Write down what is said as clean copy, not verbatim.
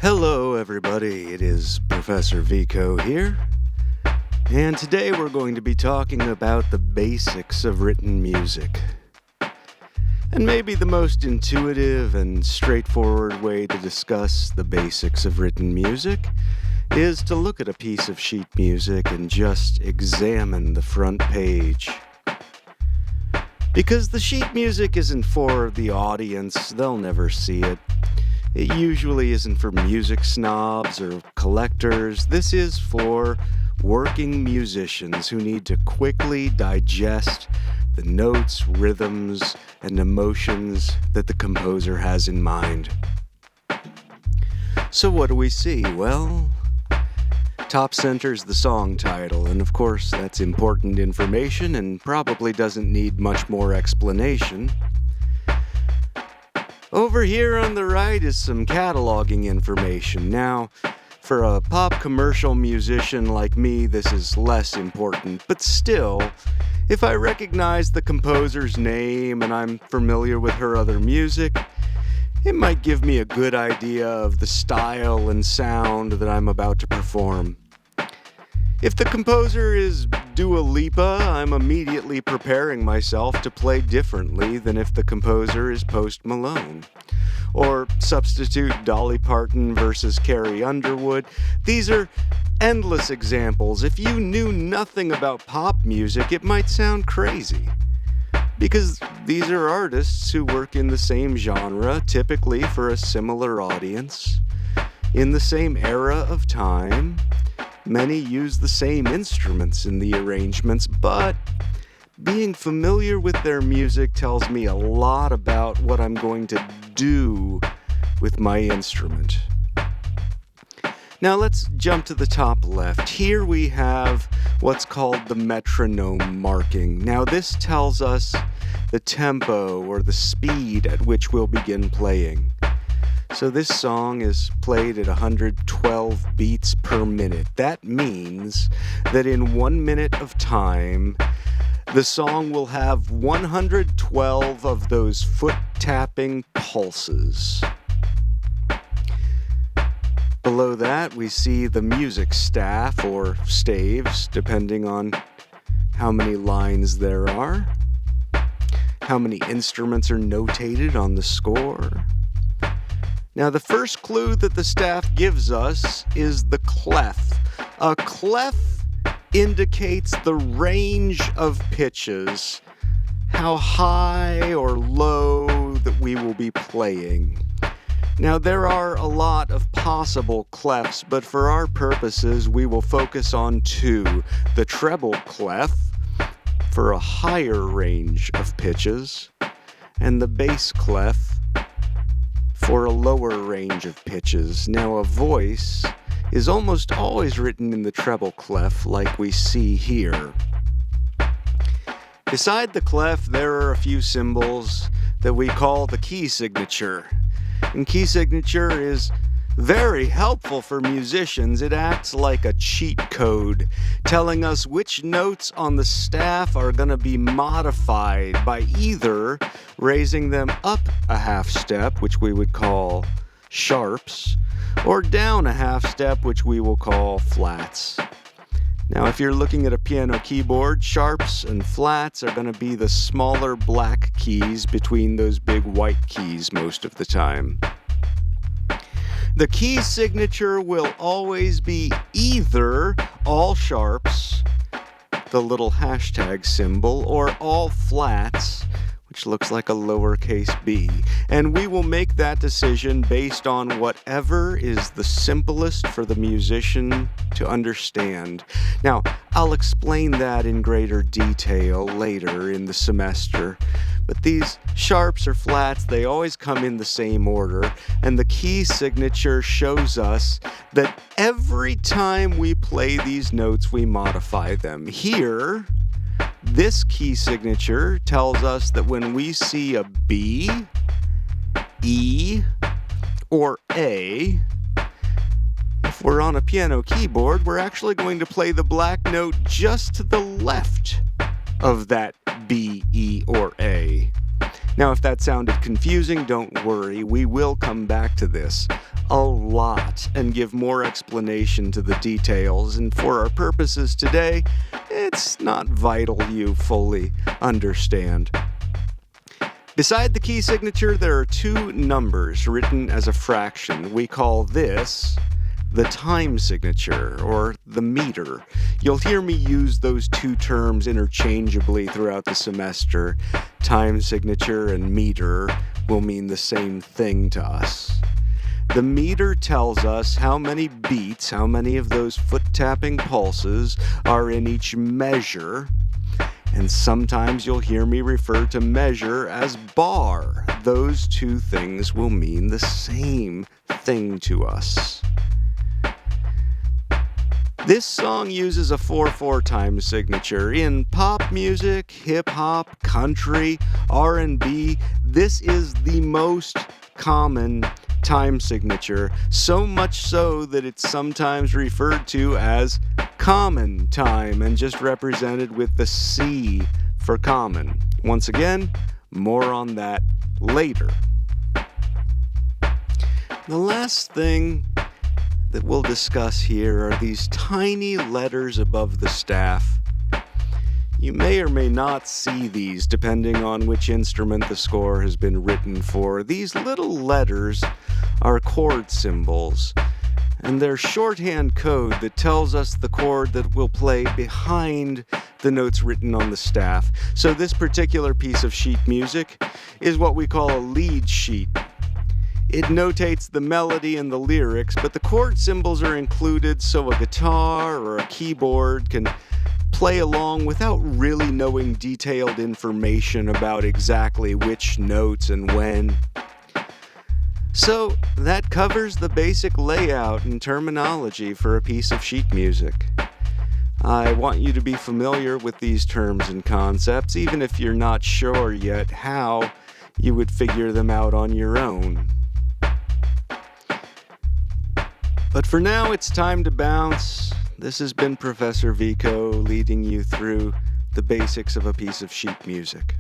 Hello, everybody. It is Professor Vico here, and today we're going to be talking about the basics of written music. And maybe the most intuitive and straightforward way to discuss the basics of written music is to look at a piece of sheet music and just examine the front page. Because the sheet music isn't for the audience, they'll never see it. It usually isn't for music snobs or collectors. This is for working musicians who need to quickly digest the notes, rhythms, and emotions that the composer has in mind. So what do we see? Well, top center's the song title, and of course that's important information and probably doesn't need much more explanation. Over here on the right is some cataloging information. Now, for a pop commercial musician like me, this is less important, but still, if I recognize the composer's name and I'm familiar with her other music, it might give me a good idea of the style and sound that I'm about to perform. If the composer is Dua Lipa, I'm immediately preparing myself to play differently than if the composer is Post Malone. Or substitute Dolly Parton versus Carrie Underwood. These are endless examples. If you knew nothing about pop music, it might sound crazy. Because these are artists who work in the same genre, typically for a similar audience, in the same era of time. Many use the same instruments in the arrangements, but being familiar with their music tells me a lot about what I'm going to do with my instrument. Now let's jump to the top left. Here we have what's called the metronome marking. Now this tells us the tempo or the speed at which we'll begin playing. So this song is played at 112 beats per minute. That means that in 1 minute of time, the song will have 112 of those foot-tapping pulses. Below that, we see the music staff, or staves, depending on how many lines there are, how many instruments are notated on the score. Now, the first clue that the staff gives us is the clef. A clef indicates the range of pitches, how high or low that we will be playing. Now, there are a lot of possible clefs, but for our purposes, we will focus on two. The treble clef, for a higher range of pitches, and the bass clef, for a lower range of pitches. Now, a voice is almost always written in the treble clef, like we see here. Beside the clef, there are a few symbols that we call the key signature. And key signature is very helpful for musicians. It acts like a cheat code, telling us which notes on the staff are going to be modified by either raising them up a half step, which we would call sharps, or down a half step, which we will call flats. Now, if you're looking at a piano keyboard, sharps and flats are going to be the smaller black keys between those big white keys most of the time. The key signature will always be either all sharps, the little hashtag symbol, or all flats, which looks like a lowercase b. And we will make that decision based on whatever is the simplest for the musician to understand. Now, I'll explain that in greater detail later in the semester. But these sharps or flats, they always come in the same order, and the key signature shows us that every time we play these notes, we modify them. Here, this key signature tells us that when we see a B, E, or A, if we're on a piano keyboard, we're actually going to play the black note just to the left of that B, E, or A. Now, if that sounded confusing, don't worry. We will come back to this a lot and give more explanation to the details. And for our purposes today, it's not vital you fully understand. Beside the key signature, there are two numbers written as a fraction. We call this the time signature, or the meter. You'll hear me use those two terms interchangeably throughout the semester. Time signature and meter will mean the same thing to us. The meter tells us how many beats, how many of those foot-tapping pulses are in each measure, and sometimes you'll hear me refer to measure as bar. Those two things will mean the same thing to us. This song uses a 4/4 time signature. In pop music, hip-hop, country, R&B, this is the most common time signature, so much so that it's sometimes referred to as common time and just represented with the C for common. Once again, more on that later. The last thing that we'll discuss here are these tiny letters above the staff. You may or may not see these depending on which instrument the score has been written for. These little letters are chord symbols, and they're shorthand code that tells us the chord that will play behind the notes written on the staff. So this particular piece of sheet music is what we call a lead sheet. It notates the melody and the lyrics, but the chord symbols are included so a guitar or a keyboard can play along without really knowing detailed information about exactly which notes and when. So that covers the basic layout and terminology for a piece of sheet music. I want you to be familiar with these terms and concepts, even if you're not sure yet how you would figure them out on your own. But for now, it's time to bounce. This has been Professor Vico leading you through the basics of a piece of sheet music.